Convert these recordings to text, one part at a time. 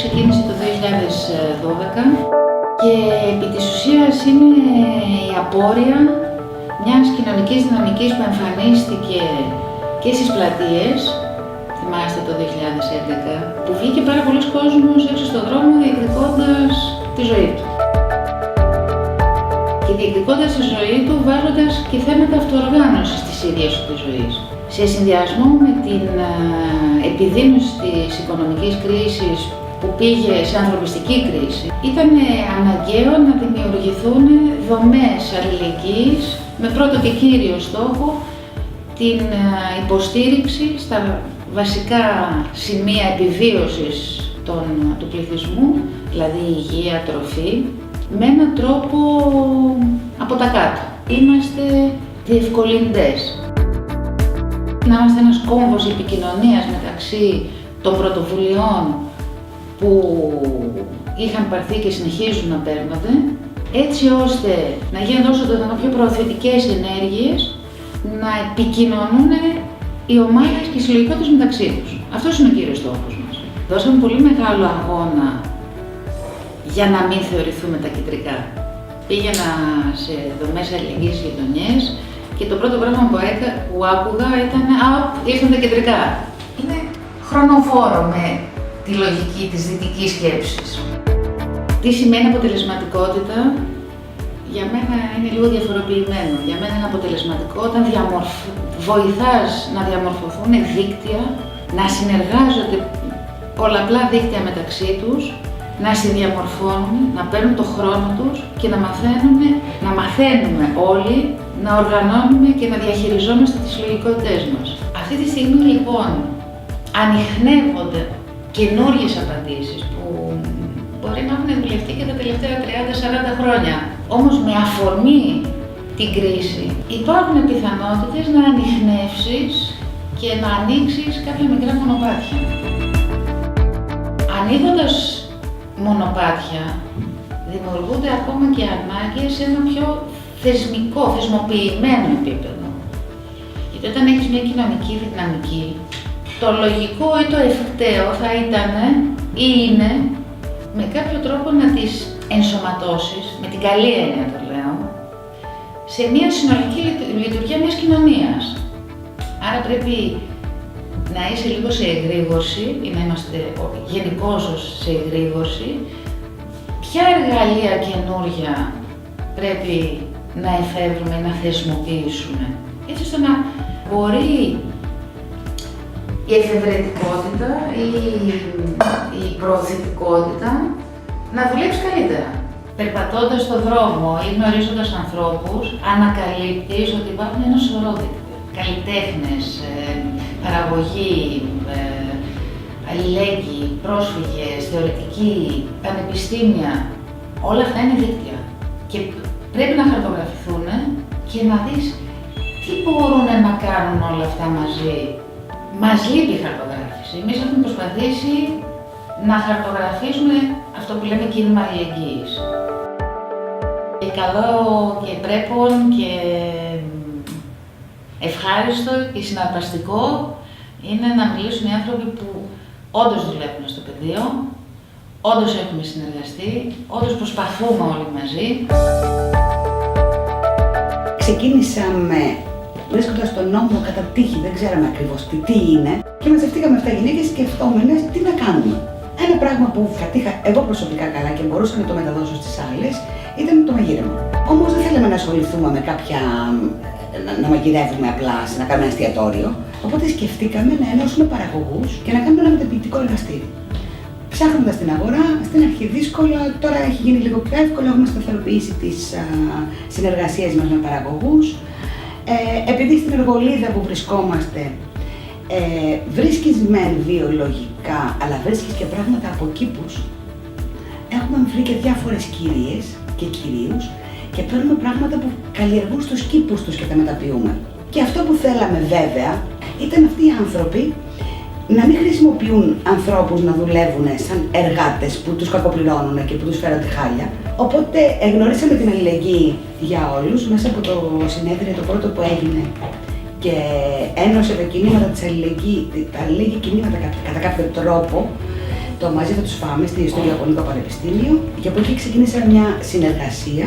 ξεκίνησε το 2012 και επί της ουσίας είναι η απόρρεια μιας κοινωνικής δυναμικής που εμφανίστηκε και στις πλατείες, θυμάστε το 2011, που βγήκε πάρα πολλοί κόσμος έξω στον δρόμο διεκδικώντας τη ζωή του. Και διεκδικώντας τη ζωή του βάζοντας και θέματα αυτοοργάνωσης της ίδιας του της ζωής. Σε συνδυασμό με την επιδείνωση της οικονομικής κρίσης που πήγε σε ανθρωπιστική κρίση, ήταν αναγκαίο να δημιουργηθούν δομές αλληλεγγύης με πρώτο και κύριο στόχο την υποστήριξη στα βασικά σημεία επιβίωσης του πληθυσμού, δηλαδή υγεία, τροφή, με έναν τρόπο από τα κάτω. Είμαστε διευκολυντές. Να είμαστε ένας κόμβος επικοινωνίας μεταξύ των πρωτοβουλειών που είχαν πάρθει και συνεχίζουν να παίρνονται, έτσι ώστε να γίνονται όσο το δυνατόν πιο προωθητικές ενέργειες, να επικοινωνούν οι ομάδες και οι συλλογικότητες μεταξύ τους. Αυτός είναι ο κύριος στόχος μας. Δώσαμε πολύ μεγάλο αγώνα για να μην θεωρηθούμε τα κεντρικά. Πήγαινα σε δομές αλληλεγγύης γειτονιές και το πρώτο πράγμα που άκουγα ήταν ήρθαν τα κεντρικά. Είναι χρονοφόρο με τη λογική της δυτικής σκέψης. Τι σημαίνει αποτελεσματικότητα? Για μένα είναι λίγο διαφοροποιημένο. Για μένα είναι αποτελεσματικό όταν βοηθάς να διαμορφωθούν δίκτυα, να συνεργάζονται πολλαπλά δίκτυα μεταξύ τους, να συνδιαμορφώνουν, να παίρνουν το χρόνο τους και να μαθαίνουμε όλοι, να οργανώνουμε και να διαχειριζόμαστε τις συλλογικότητές μας. Αυτή τη στιγμή λοιπόν ανιχνεύονται καινούργιες απαντήσεις που μπορεί να έχουν δουλευτεί και τα τελευταία 30-40 χρόνια. Όμως με αφορμή την κρίση υπάρχουν πιθανότητες να ανιχνεύσεις και να ανοίξεις κάποια μικρά μονοπάτια. Ανοίγοντας μονοπάτια, δημιουργούνται ακόμα και ανάγκες σε ένα πιο θεσμοποιημένο επίπεδο. Γιατί όταν έχεις μια κοινωνική δυναμική, το λογικό ή το ευκταίο θα ήταν ή είναι με κάποιο τρόπο να τις ενσωματώσεις, με την καλή έννοια το λέω, σε μια συνολική λειτουργία μιας κοινωνίας. Άρα πρέπει να είσαι λίγο σε εγρήγορση ή να είμαστε γενικώς σε εγρήγορση. Ποια εργαλεία καινούργια πρέπει να εφεύρουμε ή να θεσμοποιήσουμε, έτσι ώστε να μπορεί η εφευρετικότητα ή η προωθητικότητα να δουλέψει καλύτερα. Περπατώντας στον δρόμο ή γνωρίζοντας ανθρώπους, ανακαλύπτεις ότι υπάρχουν ένα σωρό καλλιτέχνες, παραγωγή, αλληλέγγυοι, πρόσφυγες, θεωρητικοί, πανεπιστήμια. Όλα αυτά είναι δίκτυα και πρέπει να χαρτογραφηθούν και να δεις τι μπορούν να κάνουν όλα αυτά μαζί. Μας λείπει η χαρτογράφηση. Εμείς έχουμε προσπαθήσει να χαρτογραφήσουμε αυτό που λέμε κίνημα αλληλεγγύης. Καλό και πρέπον και ευχάριστο και συναρπαστικό είναι να μιλήσουν οι άνθρωποι που όντως δουλεύουν στο πεδίο, όντως έχουμε συνεργαστεί, όντως προσπαθούμε όλοι μαζί. Ξεκίνησαμε βρίσκοντας τον νόμο κατά τύχη, δεν ξέραμε ακριβώς τι είναι, και μαζευτήκαμε 7 γυναίκες σκεφτόμενες τι να κάνουμε. Ένα πράγμα που κατήχα εγώ προσωπικά καλά και μπορούσα να το μεταδώσω στις άλλες ήταν το μαγείρεμα. Όμως δεν θέλαμε να ασχοληθούμε με να μαγειρεύουμε απλά, να κάνουμε ένα εστιατόριο. Οπότε σκεφτήκαμε να ενώσουμε παραγωγούς και να κάνουμε ένα μεταποιητικό εργαστήριο. Ψάχνοντας την αγορά, στην αρχή δύσκολα, τώρα έχει γίνει λίγο πιο εύκολο, έχουμε σταθεροποιήσει τις συνεργασίες μας με παραγωγούς. Επειδή στην εργολίδα που βρισκόμαστε βρίσκεις μεν βιολογικά, αλλά βρίσκεις και πράγματα από κήπους, έχουμε βρει και διάφορες κυρίες και κυρίους και παίρνουμε πράγματα που καλλιεργούν στους κήπους τους και τα μεταποιούμε. Και αυτό που θέλαμε βέβαια ήταν αυτοί οι άνθρωποι να μην χρησιμοποιούν ανθρώπους να δουλεύουν σαν εργάτες που τους κακοπληρώνουν και που τους φέρονται χάλια. Οπότε γνωρίσαμε την αλληλεγγύη για όλους μέσα από το συνέδριο το πρώτο που έγινε και ένωσε τα κινήματα της αλληλεγγύης, τα αλληλεγγύη κινήματα κατά κάποιο τρόπο, το Μαζί θα τους φάμε στο Ιαπωνικό Πανεπιστήμιο και από εκεί ξεκινήσαμε μια συνεργασία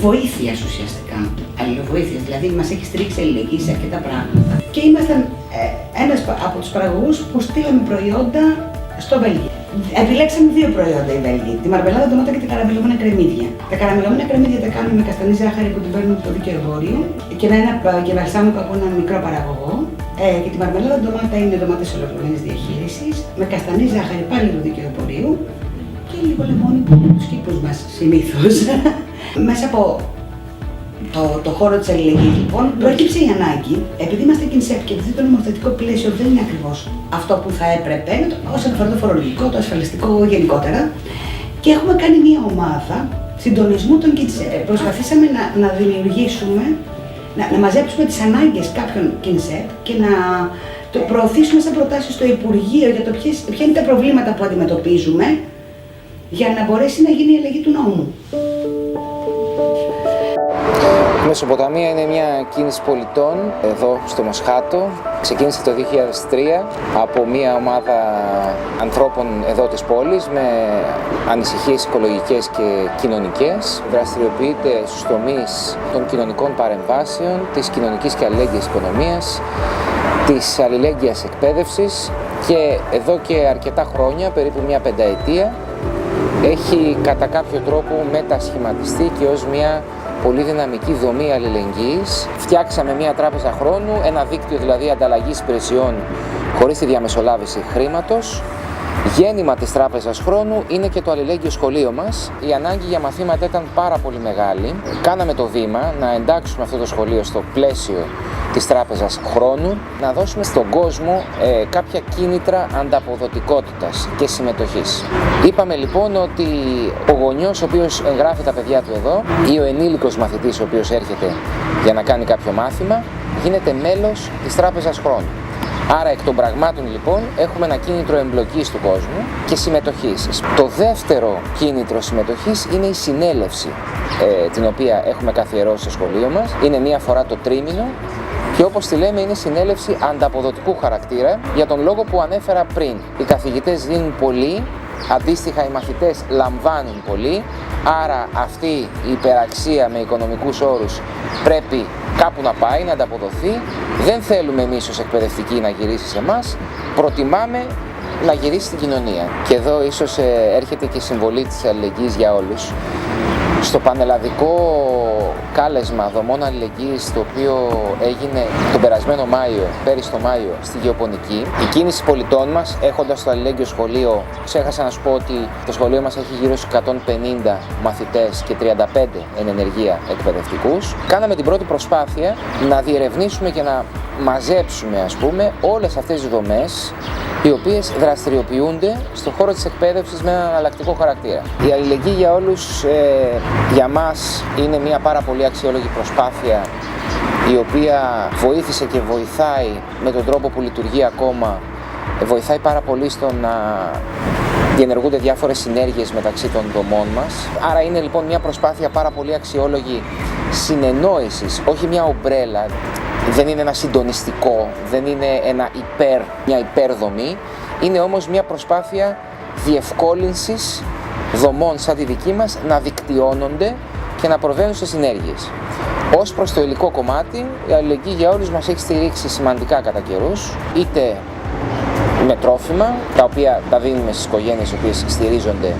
βοήθειας ουσιαστικά. Αλληλοβοήθειας, δηλαδή μας έχει στηρίξει η αλληλεγγύη σε αρκετά πράγματα. Και ήμασταν ένας από τους παραγωγούς που στείλαμε προϊόντα στο Βέλγιο. Επιλέξαμε δύο προϊόντα οι Βέλγοι, τη μαρμελάδα ντομάτα και τα καραμελωμένα κρεμμύδια. Τα καραμελωμένα κρεμμύδια τα κάνουμε με καστανή ζάχαρη που την παίρνουμε από το δίκαιο εμπόριο και βαλσάμικο από έναν μικρό παραγωγό. Και τη μαρμελάδα ντομάτα είναι ντομάτες ολοκληρωμένης διαχείρισης, με καστανή ζάχαρη πάλι του δικαίου εμπορίου και λίγο λεμόνι που είναι τους κήπους μας συνήθως. Μέσα από το χώρο της αλληλεγγύης λοιπόν, προέκυψε η ανάγκη, επειδή είμαστε κινσέπ και επειδή το νομοθετικό πλαίσιο δεν είναι ακριβώς αυτό που θα έπρεπε, όσον αφορά το φορολογικό, το ασφαλιστικό γενικότερα, και έχουμε κάνει μια ομάδα συντονισμού των κινσέπ. Προσπαθήσαμε να δημιουργήσουμε, να μαζέψουμε τις ανάγκες κάποιων κινσέπ και να το προωθήσουμε σαν προτάσεις στο Υπουργείο για το ποια είναι τα προβλήματα που αντιμετωπίζουμε για να μπορέσει να γίνει η αλλαγή του νόμου. Η Μεσοποταμία είναι μια κίνηση πολιτών εδώ στο Μοσχάτο. Ξεκίνησε το 2003 από μια ομάδα ανθρώπων εδώ της πόλης με ανησυχίες οικολογικές και κοινωνικές. Δραστηριοποιείται στους τομείς των κοινωνικών παρεμβάσεων, της κοινωνικής και αλληλέγγυας οικονομίας, της αλληλέγγυας εκπαίδευσης και εδώ και αρκετά χρόνια, περίπου μια πενταετία, έχει κατά κάποιο τρόπο μετασχηματιστεί και ως μια πολύ δυναμική δομή αλληλεγγύης. Φτιάξαμε μια τράπεζα χρόνου, ένα δίκτυο δηλαδή ανταλλαγής υπηρεσιών χωρίς τη διαμεσολάβηση χρήματος. Γέννημα της τράπεζας χρόνου είναι και το αλληλέγγυο σχολείο μας. Η ανάγκη για μαθήματα ήταν πάρα πολύ μεγάλη. Κάναμε το βήμα να εντάξουμε αυτό το σχολείο στο πλαίσιο της τράπεζας χρόνου, να δώσουμε στον κόσμο κάποια κίνητρα ανταποδοτικότητας και συμμετοχής. Είπαμε λοιπόν ότι ο γονιός ο οποίος εγγράφει τα παιδιά του εδώ ή ο ενήλικος μαθητής ο οποίος έρχεται για να κάνει κάποιο μάθημα γίνεται μέλος της τράπεζας χρόνου. Άρα εκ των πραγμάτων λοιπόν έχουμε ένα κίνητρο εμπλοκής του κόσμου και συμμετοχής. Το δεύτερο κίνητρο συμμετοχής είναι η συνέλευση την οποία έχουμε καθιερώσει στο σχολείο μας. Είναι μία φορά το τρίμηνο και όπως τη λέμε είναι συνέλευση ανταποδοτικού χαρακτήρα για τον λόγο που ανέφερα πριν. Οι καθηγητές δίνουν πολύ, αντίστοιχα οι μαθητές λαμβάνουν πολύ, άρα αυτή η υπεραξία με οικονομικούς όρους πρέπει κάπου να πάει, να ανταποδοθεί. Δεν θέλουμε εμείς ως εκπαιδευτικοί να γυρίσει σε εμάς, προτιμάμε να γυρίσει στην κοινωνία. Και εδώ ίσως έρχεται και η συμβολή της αλληλεγγύης για όλους. Στο πανελλαδικό κάλεσμα δομών αλληλεγγύης, το οποίο έγινε τον περασμένο Μάιο, πέρυσι το Μάιο, στη Γεωπονική, η κίνηση πολιτών μας, έχοντας το αλληλέγγυο σχολείο, ξέχασα να σου πω ότι το σχολείο μας έχει γύρω στους 150 μαθητές και 35 εν ενεργεία εκπαιδευτικούς. Κάναμε την πρώτη προσπάθεια να διερευνήσουμε και να μαζέψουμε, ας πούμε, όλες αυτές τις δομές οι οποίες δραστηριοποιούνται στον χώρο της εκπαίδευσης με έναν εναλλακτικό χαρακτήρα. Η αλληλεγγύη για όλους, για μας, είναι μια πάρα πολύ αξιόλογη προσπάθεια η οποία βοήθησε και βοηθάει με τον τρόπο που λειτουργεί ακόμα, βοηθάει πάρα πολύ στο να διενεργούνται διάφορες συνέργειες μεταξύ των δομών μας. Άρα είναι λοιπόν μια προσπάθεια πάρα πολύ αξιόλογη συνεννόησης, όχι μια ομπρέλα. Δεν είναι ένα συντονιστικό, δεν είναι μια υπέρδομή, είναι όμως μια προσπάθεια διευκόλυνσης δομών σαν τη δική μας να δικτυώνονται και να προβαίνουν σε συνέργειες. Ως προς το υλικό κομμάτι, η αλληλεγγύη για όλους μας έχει στηρίξει σημαντικά κατά καιρούς, είτε με τρόφιμα, τα οποία τα δίνουμε στις οικογένειες οι οποίες στηρίζονται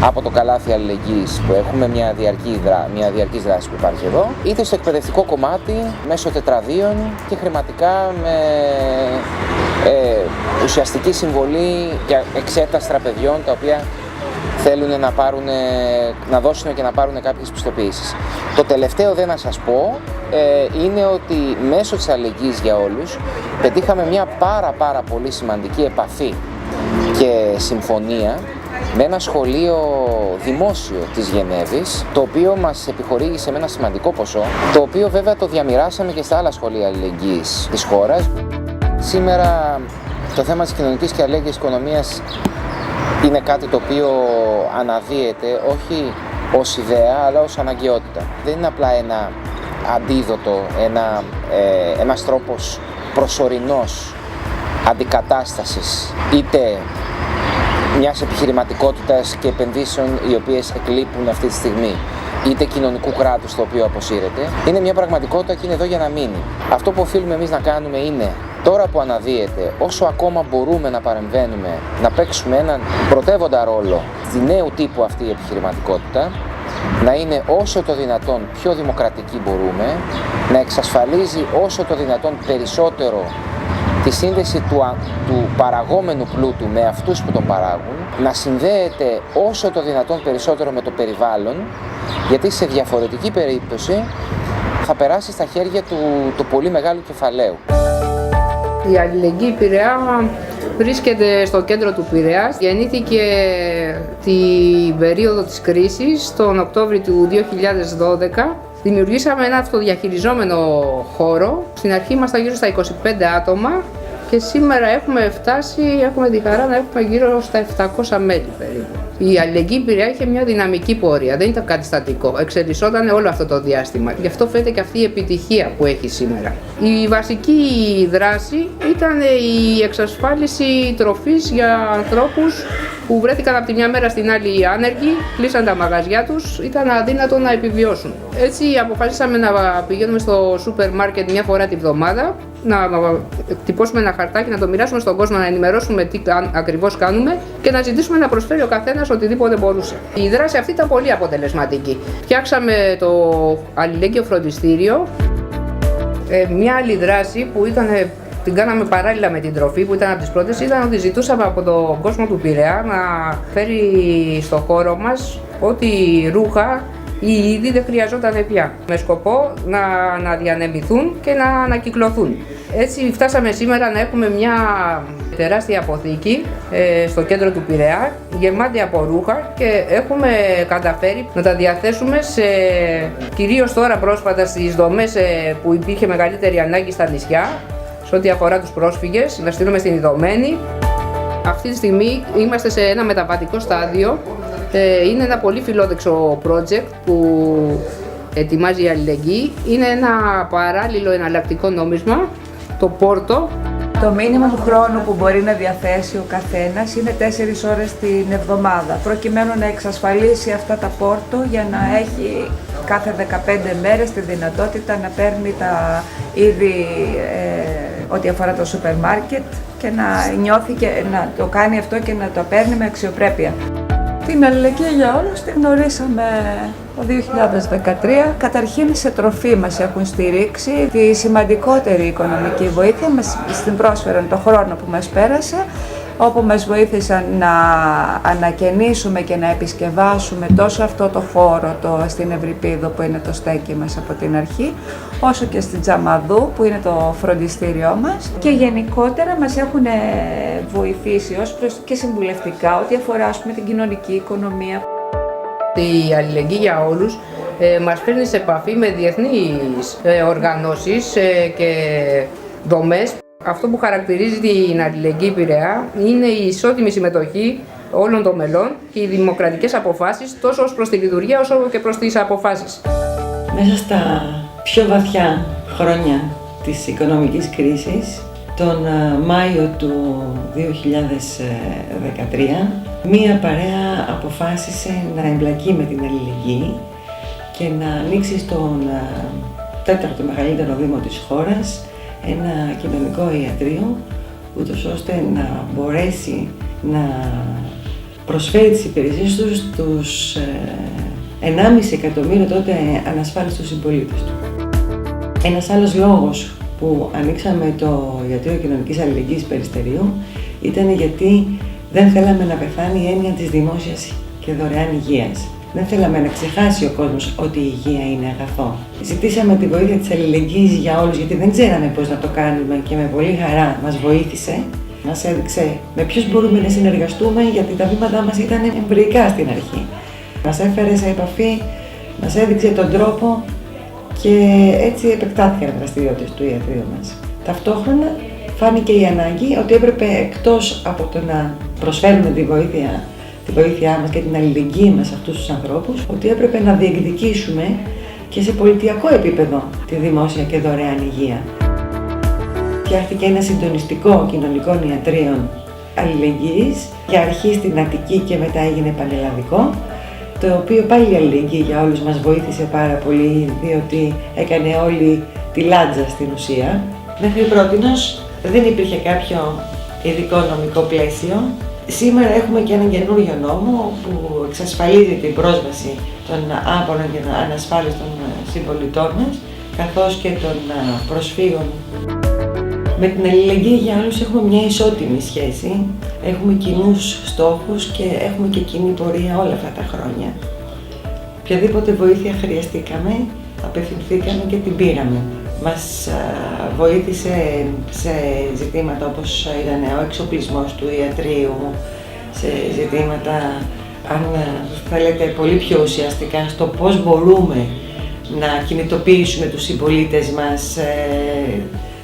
από το καλάθι αλληλεγγύης που έχουμε, μια διαρκής δράση που υπάρχει εδώ, είτε στο εκπαιδευτικό κομμάτι μέσω τετραδίων και χρηματικά με ουσιαστική συμβολή για εξέταση τραπεδιών τα οποία θέλουν να δώσουν και να πάρουν κάποιες πιστοποιήσεις. Το τελευταίο δεν να σας πω είναι ότι μέσω της αλληλεγγύης για όλους πετύχαμε μια πάρα πολύ σημαντική επαφή και συμφωνία με ένα σχολείο δημόσιο της Γενέβης, το οποίο μας επιχορήγησε με ένα σημαντικό ποσό, το οποίο βέβαια το διαμοιράσαμε και στα άλλα σχολεία αλληλεγγύης της χώρας. Σήμερα το θέμα της κοινωνικής και αλληλέγγυας οικονομίας είναι κάτι το οποίο αναδύεται όχι ως ιδέα αλλά ως αναγκαιότητα. Δεν είναι απλά ένα αντίδοτο, ένας τρόπος προσωρινός αντικατάστασης είτε μιας επιχειρηματικότητας και επενδύσεων οι οποίες εκλείπουν αυτή τη στιγμή, είτε κοινωνικού κράτους το οποίο αποσύρεται. Είναι μια πραγματικότητα και είναι εδώ για να μείνει. Αυτό που οφείλουμε εμείς να κάνουμε είναι, τώρα που αναδύεται, όσο ακόμα μπορούμε να παρεμβαίνουμε, να παίξουμε έναν πρωτεύοντα ρόλο στη νέου τύπου αυτή η επιχειρηματικότητα, να είναι όσο το δυνατόν πιο δημοκρατική μπορούμε, να εξασφαλίζει όσο το δυνατόν περισσότερο τη σύνδεση του παραγόμενου πλούτου με αυτούς που τον παράγουν, να συνδέεται όσο το δυνατόν περισσότερο με το περιβάλλον, γιατί σε διαφορετική περίπτωση θα περάσει στα χέρια του πολύ μεγάλου κεφαλαίου. Η Αλληλεγγύη Πειραιά βρίσκεται στο κέντρο του Πειραιάς. Γεννήθηκε την περίοδο της κρίσης, τον Οκτώβριο του 2012. Δημιουργήσαμε ένα αυτοδιαχειριζόμενο χώρο. Στην αρχή ήμασταν γύρω στα 25 άτομα και σήμερα έχουμε τη χαρά να έχουμε γύρω στα 700 μέλη περίπου. Η Αλληλεγγύη Πειραιά είχε μια δυναμική πορεία, δεν ήταν κάτι στατικό, εξελισσόταν όλο αυτό το διάστημα. Γι' αυτό φαίνεται και αυτή η επιτυχία που έχει σήμερα. Η βασική δράση ήταν η εξασφάλιση τροφής για ανθρώπους που βρέθηκαν από τη μια μέρα στην άλλη άνεργοι, κλείσαν τα μαγαζιά τους, ήταν αδύνατο να επιβιώσουν. Έτσι αποφασίσαμε να πηγαίνουμε στο σούπερ μάρκετ μια φορά τη βδομάδα, να τυπώσουμε ένα χαρτάκι, να το μοιράσουμε στον κόσμο, να ενημερώσουμε τι ακριβώς κάνουμε και να ζητήσουμε να προσφέρει ο καθένας οτιδήποτε μπορούσε. Η δράση αυτή ήταν πολύ αποτελεσματική. Φτιάξαμε το αλληλέγγυο φροντιστήριο. Μια άλλη δράση που την κάναμε παράλληλα με την τροφή, που ήταν από τις πρώτες, ήταν ότι ζητούσαμε από τον κόσμο του Πειραιά να φέρει στο χώρο μας ό,τι ρούχα ή είδη δεν χρειαζόταν πια, με σκοπό να διανεμηθούν και να ανακυκλωθούν. Έτσι φτάσαμε σήμερα να έχουμε μια τεράστια αποθήκη στο κέντρο του Πειραιά, γεμάτη από ρούχα, και έχουμε καταφέρει να τα διαθέσουμε κυρίως τώρα πρόσφατα στις δομές που υπήρχε μεγαλύτερη ανάγκη στα νησιά, σε ό,τι αφορά τους πρόσφυγες, να στείλουμε στην Ιδωμένη. Αυτή τη στιγμή είμαστε σε ένα μεταβατικό στάδιο. Είναι ένα πολύ φιλόδεξο project που ετοιμάζει η Αλληλεγγύη. Είναι ένα παράλληλο εναλλακτικό νόμισμα, το πόρτο. Το μήνυμα του χρόνου που μπορεί να διαθέσει ο καθένας είναι 4 ώρες την εβδομάδα, προκειμένου να εξασφαλίσει αυτά τα πόρτο για να έχει κάθε 15 μέρες τη δυνατότητα να παίρνει τα είδη ό,τι αφορά το σούπερ μάρκετ και να νιώθει και να το κάνει αυτό και να το παίρνει με αξιοπρέπεια. Την αλληλεγγύη για όλους την γνωρίσαμε το 2013. Καταρχήν σε τροφή μας έχουν στηρίξει. Τη σημαντικότερη οικονομική βοήθεια μας την πρόσφεραν το χρόνο που μας πέρασε, όπου μας βοήθησαν να ανακαινήσουμε και να επισκευάσουμε τόσο αυτό το χώρο στην Ευρυπίδο που είναι το στέκι μας από την αρχή, όσο και στην Τζαμαδού που είναι το φροντιστήριό μας, και γενικότερα μας έχουν βοηθήσει ως προς και συμβουλευτικά ό,τι αφορά την κοινωνική οικονομία. Η Αλληλεγγύη για όλους μας φέρνει σε επαφή με διεθνείς οργανώσεις και δομές. Αυτό που χαρακτηρίζει την Αλληλεγγύη Πειραιά είναι η ισότιμη συμμετοχή όλων των μελών και οι δημοκρατικές αποφάσεις, τόσο ως προς τη λειτουργία όσο και προς τις αποφάσεις. Μέσα στα πιο βαθιά χρόνια της οικονομικής κρίσης, τον Μάιο του 2013, μία παρέα αποφάσισε να εμπλακεί με την Αλληλεγγύη και να ανοίξει στον 4ο μεγαλύτερο δήμο της χώρας ένα κοινωνικό ιατρείο, ούτως ώστε να μπορέσει να προσφέρει τις υπηρεσίες του στους 1,5 εκατομμύριο τότε ανασφάλιστους συμπολίτες του. Ένας άλλος λόγος που ανοίξαμε το Ιατρείο Κοινωνικής Αλληλεγγύης Περιστερίου ήταν γιατί δεν θέλαμε να πεθάνει η έννοια της δημόσιας και δωρεάν υγείας. Δεν θέλαμε να ξεχάσει ο κόσμος ότι η υγεία είναι αγαθό. Ζητήσαμε τη βοήθεια της αλληλεγγύης για όλους, γιατί δεν ξέραμε πώς να το κάνουμε, και με πολύ χαρά μας βοήθησε. Μας έδειξε με ποιους μπορούμε να συνεργαστούμε, γιατί τα βήματά μας ήταν εμβρυϊκά στην αρχή. Μας έφερε σε επαφή, μας έδειξε τον τρόπο και έτσι επεκτάθηκαν οι δραστηριότητες του ιατρείου μας. Ταυτόχρονα φάνηκε η ανάγκη ότι έπρεπε, εκτός από το να προσφέρουμε τη βοήθειά μας και την αλληλεγγύη μας σε αυτούς τους ανθρώπους, ότι έπρεπε να διεκδικήσουμε και σε πολιτιακό επίπεδο τη δημόσια και δωρεάν υγεία. Φτιάχτηκε ένα συντονιστικό κοινωνικών ιατρίων αλληλεγγύης, για αρχή στην Αττική και μετά έγινε πανελλαδικό, το οποίο πάλι η αλληλεγγύη για όλους μας βοήθησε πάρα πολύ, διότι έκανε όλη τη λάτζα στην ουσία. Μέχρι πρότινος δεν υπήρχε κάποιο ειδικό νομικό πλαίσιο. Σήμερα έχουμε και έναν καινούριο νόμο που εξασφαλίζει την πρόσβαση των άπορων και των ανασφάλιστων συμπολιτών μας, καθώς και των προσφύγων. Με την αλληλεγγύη για όλους έχουμε μια ισότιμη σχέση, έχουμε κοινούς στόχους και έχουμε και κοινή πορεία όλα αυτά τα χρόνια. Οποιαδήποτε βοήθεια χρειαστήκαμε, απευθυνθήκαμε και την πήραμε. Μας βοήθησε σε ζητήματα όπως ήταν ο εξοπλισμός του ιατρείου, σε ζητήματα, αν θέλετε, πολύ πιο ουσιαστικά στο πώς μπορούμε να κινητοποιήσουμε τους συμπολίτες μας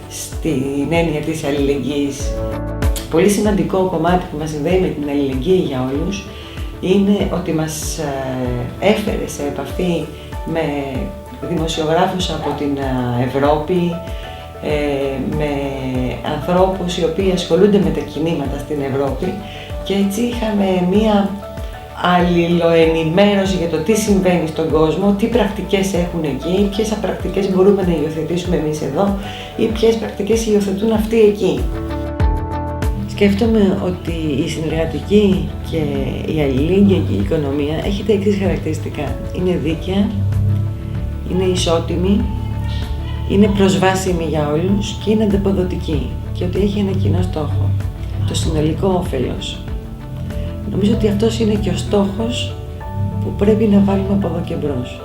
στην έννοια της αλληλεγγύης. Πολύ σημαντικό κομμάτι που μας συνδέει με την αλληλεγγύη για όλους είναι ότι μας έφερε σε επαφή με δημοσιογράφους από την Ευρώπη, με ανθρώπους οι οποίοι ασχολούνται με τα κινήματα στην Ευρώπη και έτσι είχαμε μία αλληλοενημέρωση για το τι συμβαίνει στον κόσμο, τι πρακτικές έχουν εκεί, ποιες πρακτικές μπορούμε να υιοθετήσουμε εμείς εδώ ή ποιες πρακτικές υιοθετούν αυτοί εκεί. Σκέφτομαι ότι η συνεργατική και η αλληλεγγύη οικονομία έχει τα εξής χαρακτηριστικά. Είναι δίκαια, είναι ισότιμη, είναι προσβάσιμη για όλους και είναι ανταποδοτική και ότι έχει ένα κοινό στόχο, το συνολικό όφελος. Νομίζω ότι αυτός είναι και ο στόχος που πρέπει να βάλουμε από εδώ και μπρος.